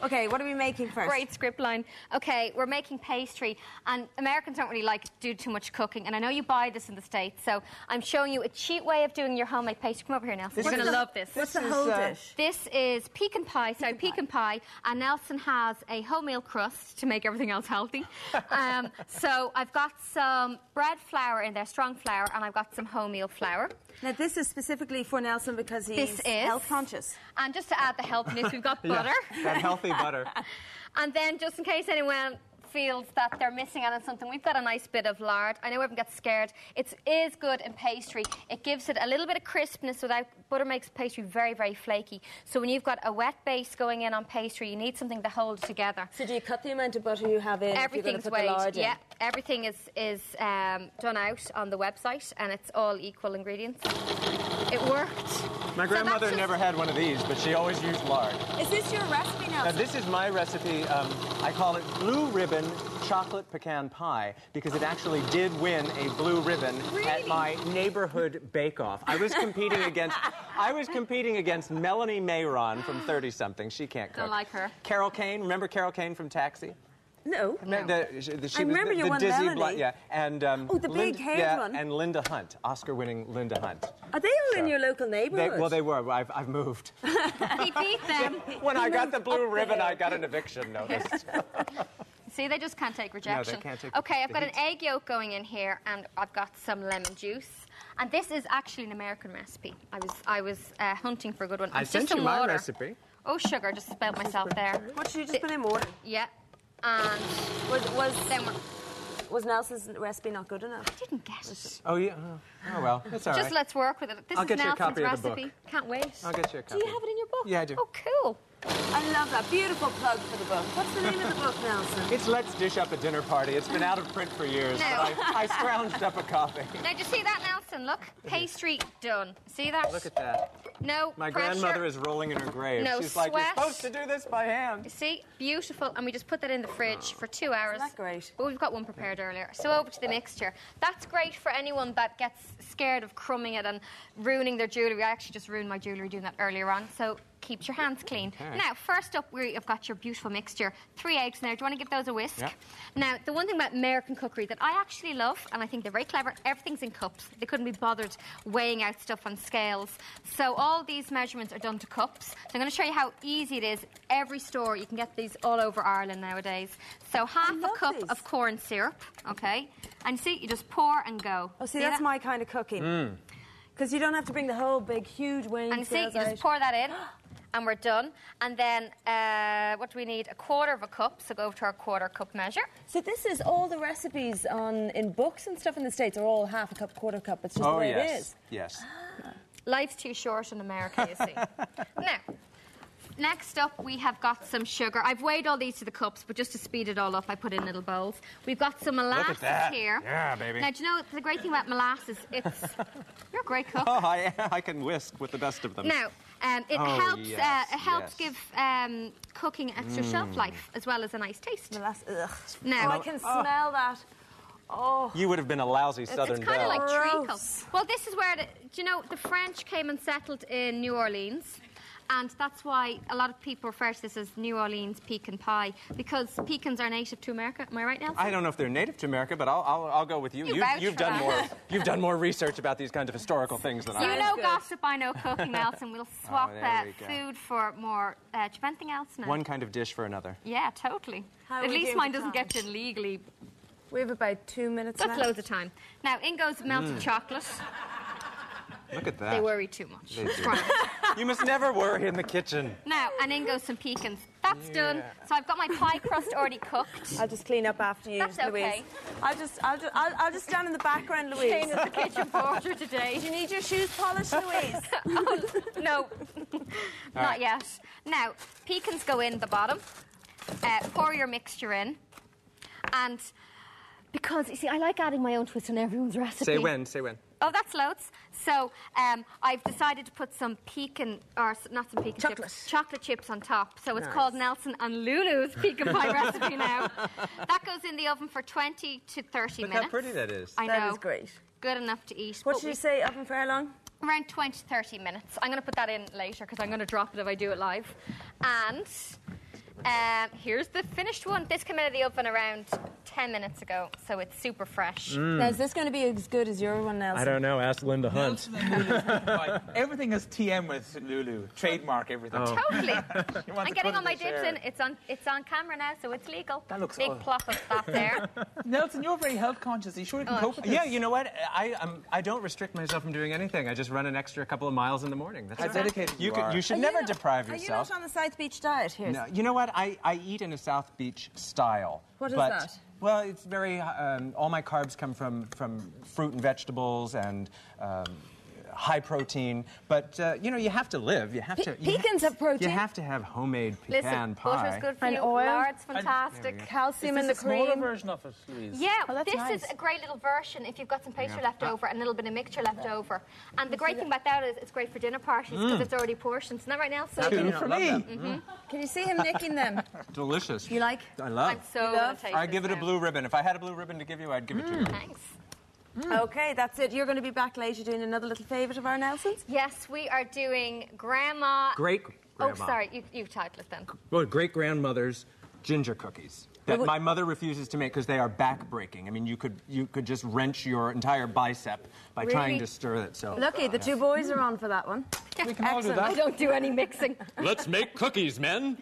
Okay, what are we making first? Great script line. Okay, we're making pastry, and Americans don't really like to do too much cooking, and I know you buy this in the States, so I'm showing you a cheap way of doing your homemade pastry. Come over here, Nelson. You're going to love this. What's the whole dish? This is pecan pie, pecan pie, and Nelson has a wholemeal crust to make everything else healthy. So I've got some bread flour in there, strong flour, and I've got some wholemeal flour. Now, this is specifically for Nelson because he's health conscious. And just to add the healthiness, we've got butter. That healthy butter. And then, just in case anyone feels that they're missing out on something, we've got a nice bit of lard. I know everyone gets scared. It is good in pastry. It gives it a little bit of crispness without... Butter makes pastry very, very flaky. So when you've got a wet base going in on pastry, you need something to hold it together. So do you cut the amount of butter you have in? Everything's weighed, yeah. Everything is done out on the website, and it's all equal ingredients. It worked. My grandmother never had one of these, but she always used lard. Is this your recipe, Nelson? Now, this is my recipe. I call it Blue Ribbon Chocolate Pecan Pie because it actually did win a blue ribbon at my neighborhood bake-off. I was competing against Melanie Mayron from 30-something. She can't cook. I like her. Carol Kane. Remember Carol Kane from Taxi? No. I remember you won dizzy Melanie. Yeah, and the big-haired one. And Linda Hunt, Oscar-winning Linda Hunt. Are they all in your local neighborhood? They were. I've moved. He beat them. When I got the blue ribbon, I got an eviction notice. See, they they just can't take rejection. No, they can't take okay, I've got an egg yolk going in here, and I've got some lemon juice. And this is actually an American recipe. I was hunting for a good one. I sent you my recipe. Oh, sugar, just spelled myself there. What did you just put in water? Yeah. And was Nelson's recipe not good enough? I didn't get it. Oh, yeah. Oh, well, that's all right. Just let's work with it. This I'll is get you a Nelson's copy recipe. of the book. Can't wait. I'll get you a copy. Do you have it in your book? Yeah, I do. Oh, cool. I love that. Beautiful plug for the book. What's the name of the book, Nelson? It's Let's Dish Up a Dinner Party. It's been out of print for years, but I scrounged up a copy. Now, do you see that, Nelson? Look, pastry done. See that? Look at that. No My pressure. grandmother is rolling in her grave. No She's sweat. like, you're supposed to do this by hand. You see? Beautiful. And we just put that in the fridge for 2 hours. Isn't that great? But we've got one prepared earlier. So over to the mixture. That's great for anyone that gets scared of crumbing it and ruining their jewellery. I actually just ruined my jewellery doing that earlier on. So keep your hands clean. Okay. Now, first up, we've got your beautiful mixture. 3 eggs now. Do you want to give those a whisk? Yeah. Now, the one thing about American cookery that I actually love, and I think they're very clever, everything's in cups. They couldn't be bothered weighing out stuff on scales. So all these measurements are done to cups. So I'm going to show you how easy it is. Every store, you can get these all over Ireland nowadays. So half a cup of corn syrup, okay? And see, you just pour and go. Oh, see that's my kind of cooking. Because you don't have to bring the whole big, huge weighing And see, you scales out. just pour that in. And we're done. And then, what do we need? 1/4 of a cup. So go over to our 1/4 cup measure. So this is all the recipes in books and stuff in the States are all half a cup, 1/4 cup. It's just the way it is. Yes. Life's too short in America, you see. Now, next up, we have got some sugar. I've weighed all these to the cups, but just to speed it all up, I put in little bowls. We've got some molasses here. Yeah, baby. Now, do you know the great thing about molasses? You're a great cook. Oh, I can whisk with the best of them. Now, it helps give cooking extra shelf life as well as a nice taste. Molasses. Now, I can smell that. Oh. You would have been a lousy Southern it's kind of belle. like treacle. Well, this is where, do you know, the French came and settled in New Orleans. And that's why a lot of people refer to this as New Orleans pecan pie, because pecans are native to America. Am I right, Nelson? I don't know if they're native to America, but I'll go with you. You've done more research about these kind of historical things than I have. You know gossip, I know cooking, Nelson. We'll swap food for more. Do you have anything else now? One kind of dish for another. Yeah, totally. At least mine doesn't get you legally. We have about 2 minutes left. That's loads of time. Now, in goes melted chocolate. Look at that. They worry too much. They do. You must never worry in the kitchen. Now, and in goes some pecans. That's done. So I've got my pie crust already cooked. I'll just clean up after you, That's Louise. okay. I'll just stand in the background, Louise. Shane is the kitchen porter today. Do you need your shoes polished, Louise? Oh, no, not yet. Now, pecans go in the bottom. Pour your mixture in. And because, you see, I like adding my own twist on everyone's recipe. Say when. Oh, that's loads. So I've decided to put some chocolate chips on top. So it's called Nelson and Lulu's pecan pie recipe now. That goes in the oven for 20 to 30 minutes. Look how pretty that is. I know. That is great. Good enough to eat. What did you say, oven for how long? Around 20 to 30 minutes. I'm going to put that in later because I'm going to drop it if I do it live. And Here's the finished one. This came out of the oven around 10 minutes ago, so it's super fresh. Now, is this going to be as good as your one, Nelson? I don't know. Ask Linda Hunt. Everything is TM with Lulu. Trademark everything. Oh. Totally. You want I'm to getting cut all my it and dibs share. in. It's on camera now, so it's legal. That looks big odd. plop of that there. Nelson, you're very health conscious. Are you sure you can cope with this? Yeah, you know what? I don't restrict myself from doing anything. I just run an extra couple of miles in the morning. That's How all. dedicated you are. You should Are never you not- deprive Are you yourself. not on the South Beach diet? Here. No, you know what? I eat in a South Beach style. What is but, that? Well, it's very. All my carbs come from fruit and vegetables and high protein. But you know, you have to live. You have to. Pecans have protein. You have to have homemade Listen, pecan butter's pie. good for And you. oil. Lard's fantastic. Calcium in the Is this a smaller cream. version of it, Louise? Yeah, Oh, that's this nice. is a great little version if you've got some pastry left over and a little bit of mixture left over. And the great thing about that is it's great for dinner parties because it's already portioned. Isn't that right, Nelson? Two for me. Can you see him nicking them? Delicious. You like? I love. I'm so You love? taste I give it a this blue ribbon. If I had a blue ribbon to give you, I'd give it to you. now. Thanks. Okay, that's it. You're going to be back later doing another little favourite of our Nelsons? Yes, we are doing Grandma. Great grandma. Oh, sorry, you title it then. Well, great grandmother's ginger cookies that my mother refuses to make because they are back-breaking. I mean, you could just wrench your entire bicep by trying Really? to stir it. So Lucky, the two boys are on for that one. We can all do Excellent. I that. don't do any mixing. let's make cookies, men.